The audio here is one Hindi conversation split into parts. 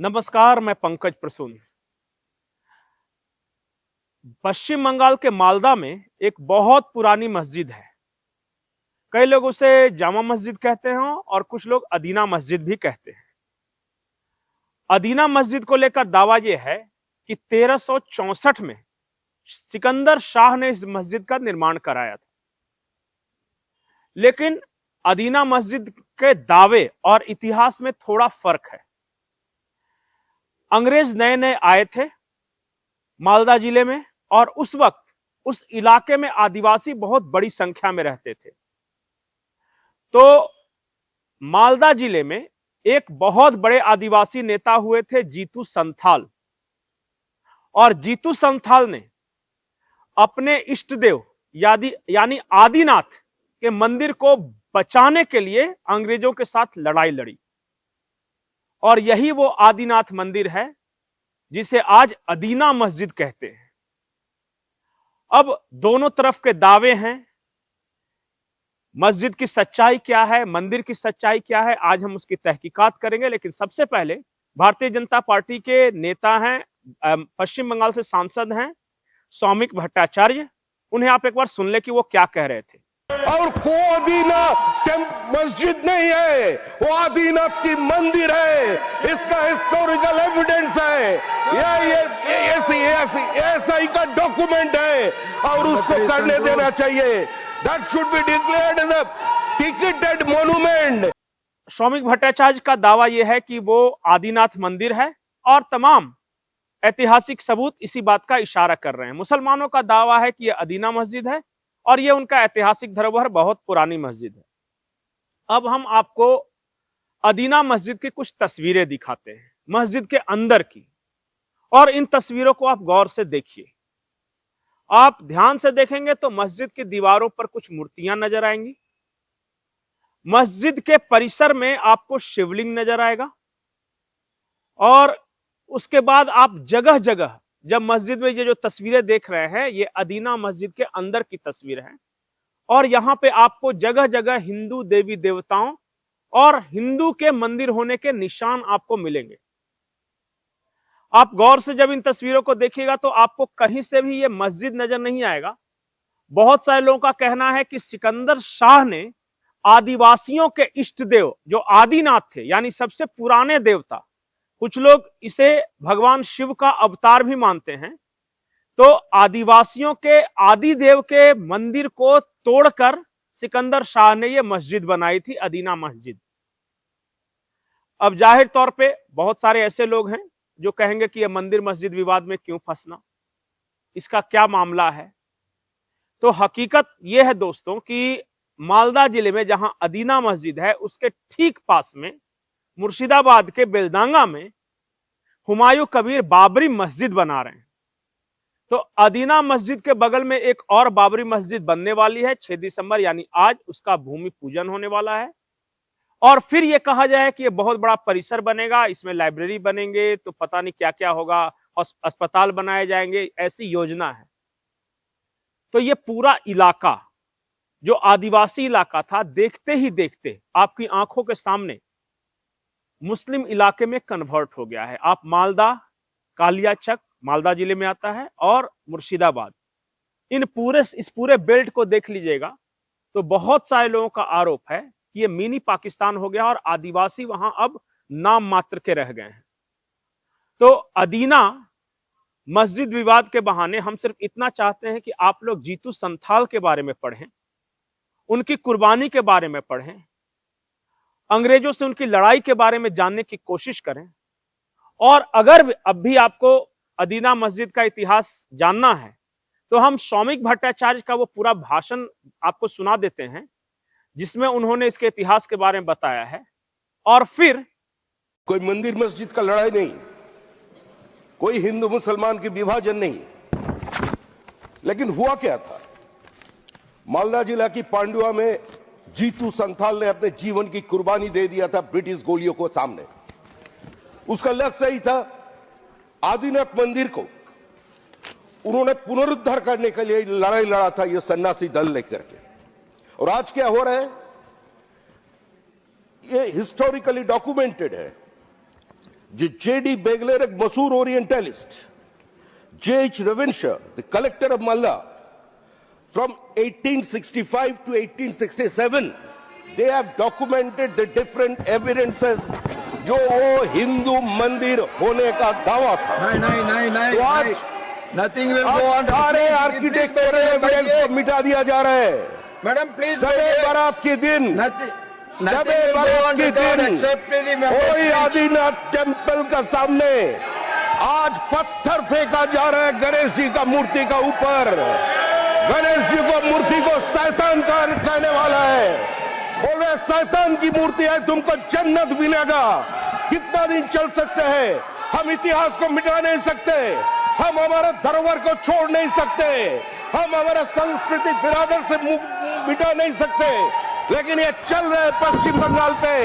नमस्कार, मैं पंकज प्रसून। पश्चिम बंगाल के मालदा में एक बहुत पुरानी मस्जिद है। कई लोग उसे जामा मस्जिद कहते हैं और कुछ लोग अदीना मस्जिद भी कहते हैं। अदीना मस्जिद को लेकर दावा यह है कि 1364 में सिकंदर शाह ने इस मस्जिद का निर्माण कराया था। लेकिन अदीना मस्जिद के दावे और इतिहास में थोड़ा फर्क है। अंग्रेज नए नए आए थे मालदा जिले में और उस वक्त उस इलाके में आदिवासी बहुत बड़ी संख्या में रहते थे। तो मालदा जिले में एक बहुत बड़े आदिवासी नेता हुए थे जीतू संथाल, और जीतू संथाल ने अपने इष्ट देव यानी आदिनाथ के मंदिर को बचाने के लिए अंग्रेजों के साथ लड़ाई लड़ी, और यही वो आदिनाथ मंदिर है जिसे आज अदीना मस्जिद कहते हैं। अब दोनों तरफ के दावे हैं। मस्जिद की सच्चाई क्या है, मंदिर की सच्चाई क्या है, आज हम उसकी तहकीकात करेंगे। लेकिन सबसे पहले भारतीय जनता पार्टी के नेता हैं, पश्चिम बंगाल से सांसद हैं सौमिक भट्टाचार्य। उन्हें आप एक बार सुन ले कि वो क्या कह रहे थे। और को अदीना मस्जिद नहीं है, वो आदिनाथ की मंदिर है। इसका हिस्टोरिकल एविडेंस है, ये ऐसा का डॉक्यूमेंट है और उसको करने देना चाहिए। That should be declared as a ticketed monument. Soumik Bhattacharya का दावा यह है कि वो आदिनाथ मंदिर है और तमाम ऐतिहासिक सबूत इसी बात का इशारा कर रहे हैं। मुसलमानों का दावा है कि यह अदीना मस्जिद है और यह उनका ऐतिहासिक धरोहर बहुत पुरानी मस्जिद है। अब हम आपको अदीना मस्जिद की कुछ तस्वीरें दिखाते हैं, मस्जिद के अंदर की, और इन तस्वीरों को आप गौर से देखिए। आप ध्यान से देखेंगे तो मस्जिद की दीवारों पर कुछ मूर्तियां नजर आएंगी। मस्जिद के परिसर में आपको शिवलिंग नजर आएगा, और उसके बाद आप जगह जगह, जब मस्जिद में ये जो तस्वीरें देख रहे हैं ये अदीना मस्जिद के अंदर की तस्वीर है, और यहां पे आपको जगह जगह हिंदू देवी देवताओं और हिंदू के मंदिर होने के निशान आपको मिलेंगे। आप गौर से जब इन तस्वीरों को देखिएगा तो आपको कहीं से भी ये मस्जिद नजर नहीं आएगा। बहुत सारे लोगों का कहना है कि सिकंदर शाह ने आदिवासियों के इष्ट देव जो आदिनाथ थे, यानी सबसे पुराने देवता, कुछ लोग इसे भगवान शिव का अवतार भी मानते हैं, तो आदिवासियों के आदि देव के मंदिर को तोड़कर सिकंदर शाह ने यह मस्जिद बनाई थी, अदीना मस्जिद। अब जाहिर तौर पे बहुत सारे ऐसे लोग हैं जो कहेंगे कि यह मंदिर मस्जिद विवाद में क्यों फंसना, इसका क्या मामला है। तो हकीकत यह है दोस्तों कि मालदा जिले में जहां अदीना मस्जिद है उसके ठीक पास में मुर्शिदाबाद के बेलडांगा में हुमायूं कबीर बाबरी मस्जिद बना रहे हैं। तो अदीना मस्जिद के बगल में एक और बाबरी मस्जिद बनने वाली है 6 दिसंबर, यानी आज उसका भूमि पूजन होने वाला है। और फिर यह कहा जाए कि यह बहुत बड़ा परिसर बनेगा, इसमें लाइब्रेरी बनेंगे, तो पता नहीं क्या क्या होगा, अस्पताल बनाए जाएंगे, ऐसी योजना है। तो यह पूरा इलाका जो आदिवासी इलाका था, देखते ही देखते आपकी आंखों के सामने मुस्लिम इलाके में कन्वर्ट हो गया है। आप मालदा, कालियाचक मालदा जिले में आता है, और मुर्शिदाबाद, इस पूरे बेल्ट को देख लीजिएगा तो बहुत सारे लोगों का आरोप है कि ये मिनी पाकिस्तान हो गया और आदिवासी वहां अब नाम मात्र के रह गए हैं। तो अदीना मस्जिद विवाद के बहाने हम सिर्फ इतना चाहते हैं कि आप लोग जीतू संथाल के बारे में पढ़ें, उनकी कुर्बानी के बारे में पढ़ें, अंग्रेजों से उनकी लड़ाई के बारे में जानने की कोशिश करें। और अगर अब भी आपको अदीना मस्जिद का इतिहास जानना है तो हम सौमिक भट्टाचार्य का वो पूरा भाषण आपको सुना देते हैं जिसमें उन्होंने इसके इतिहास के बारे में बताया है। और फिर कोई मंदिर मस्जिद का लड़ाई नहीं, कोई हिंदू मुसलमान की विभाजन नहीं, लेकिन हुआ क्या था। मालदा जिला की पांडुआ में जीतू संथाल ने अपने जीवन की कुर्बानी दे दिया था ब्रिटिश गोलियों को सामने। उसका लक्ष्य यही था, आदिनाथ मंदिर को उन्होंने पुनरुद्धार करने के लिए लड़ाई लड़ा था, ये सन्यासी दल लेकर के। और आज क्या हो रहा है, ये हिस्टोरिकली डॉक्यूमेंटेड है। J.D. Begler, a Masur Orientalist, J.H. Ravinshaw, the collector of Malda, from 1865 to 1867, they have documented the different evidences जो वो हिंदू मंदिर होने का दावा था। नहीं, तो आज नथिंग विल गो ऑन। सारे आर्किटेक्चरल एविडेंस को मिटा दिया जा रहा है। मैडम प्लीज, सबे बारात के दिन कोई आदिनाथ टेम्पल का सामने आज पत्थर फेंका जा रहा है गणेश जी का मूर्ति का ऊपर। गणेश जी को मूर्ति को शैतान का कहने वाला है। बोल रहे शैतान की मूर्ति है, तुमको जन्नत मिलेगा। कितना दिन चल सकते हैं? हम इतिहास को मिटा नहीं सकते, हम हमारा धरोहर को छोड़ नहीं सकते, हम हमारा सांस्कृतिक बिरादर से मिटा नहीं सकते। लेकिन ये चल रहा है पश्चिम बंगाल पे।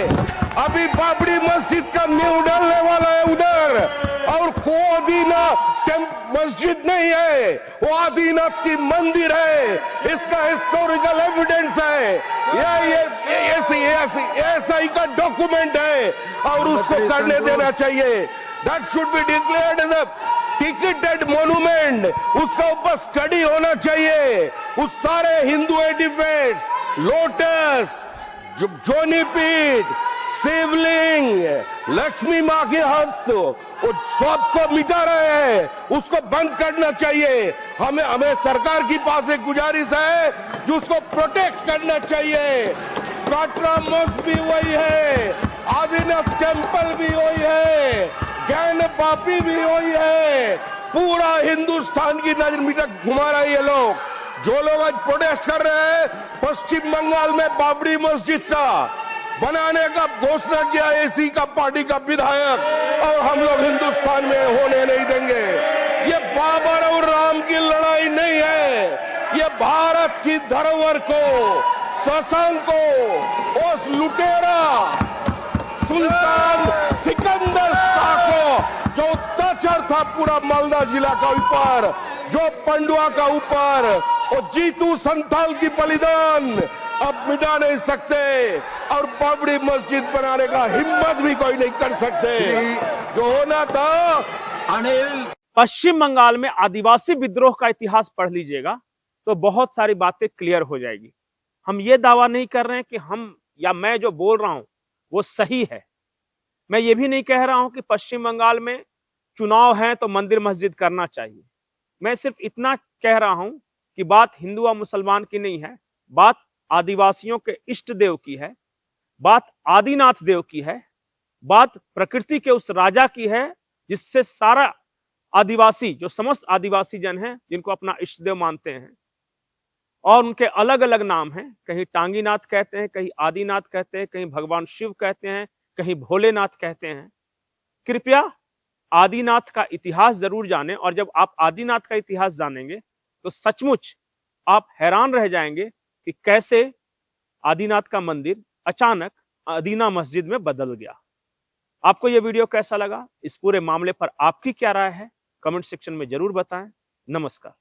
अभी बाबरी मस्जिद का नींव डालने वाला है उधर, और को आदिनाथ मस्जिद नहीं है, वो आदिनाथ की मंदिर है। इसका हिस्टोरिकल एविडेंस है, ये ऐसा का डॉक्यूमेंट है, और उसको करने देना चाहिए। That should be declared as a ticketed monument. उसका ऊपर स्टडी होना चाहिए। उस सारे हिंदू एडिफिट्स, लोटस, जोनीपीठ, शिवलिंग, लक्ष्मी माँ के हाथ, वो सबको मिटा रहे हैं, उसको बंद करना चाहिए। हमें सरकार की पास एक गुजारिश है जो उसको प्रोटेक्ट करना चाहिए। काटरा मस्जिद भी वही है, आदिनाथ टेम्पल भी वही है, ज्ञान पापी भी वही है। पूरा हिंदुस्तान की नजर मिटा घुमा रहे ये लोग। जो लोग आज प्रोटेस्ट कर रहे हैं, पश्चिम बंगाल में बाबरी मस्जिद का बनाने का घोषणा किया एसी का पार्टी का विधायक, और हम लोग हिंदुस्तान में होने नहीं देंगे। ये बाबर और राम की लड़ाई नहीं है, ये भारत की धरोहर को, शशांक को, उस लुटेरा सुल्तान सिकंदर शाह को, जो अत्याचार था पूरा मालदा जिला का ऊपर, जो पंडुआ का ऊपर, और जीतू संथाल की बलिदान अब मिटा नहीं सकते, और बाबरी मस्जिद बनाने का हिम्मत भी कोई नहीं कर सकते। जो होना था अनिल, पश्चिम बंगाल में आदिवासी विद्रोह का इतिहास पढ़ लीजिएगा तो बहुत सारी बातें क्लियर हो जाएगी। हम ये दावा नहीं कर रहे हैं कि हम या मैं जो बोल रहा हूं वो सही है। मैं ये भी नहीं कह रहा हूं कि पश्चिम बंगाल में चुनाव है तो मंदिर मस्जिद करना चाहिए। मैं सिर्फ इतना कह रहा हूं कि बात हिंदू और मुसलमान की नहीं है, बात आदिवासियों के इष्ट देव की है, बात आदिनाथ देव की है, बात प्रकृति के उस राजा की है जिससे सारा आदिवासी, जो समस्त आदिवासी जन हैं, जिनको अपना इष्ट देव मानते हैं, और उनके अलग अलग नाम हैं। कहीं टांगीनाथ कहते हैं, कहीं आदिनाथ कहते हैं, कहीं भगवान शिव कहते हैं, कहीं भोलेनाथ कहते हैं। कृपया आदिनाथ का इतिहास जरूर जानें, और जब आप आदिनाथ का इतिहास जानेंगे तो सचमुच आप हैरान रह जाएंगे कि कैसे आदिनाथ का मंदिर अचानक अदीना मस्जिद में बदल गया। आपको यह वीडियो कैसा लगा? इस पूरे मामले पर आपकी क्या राय है? कमेंट सेक्शन में जरूर बताएं। नमस्कार।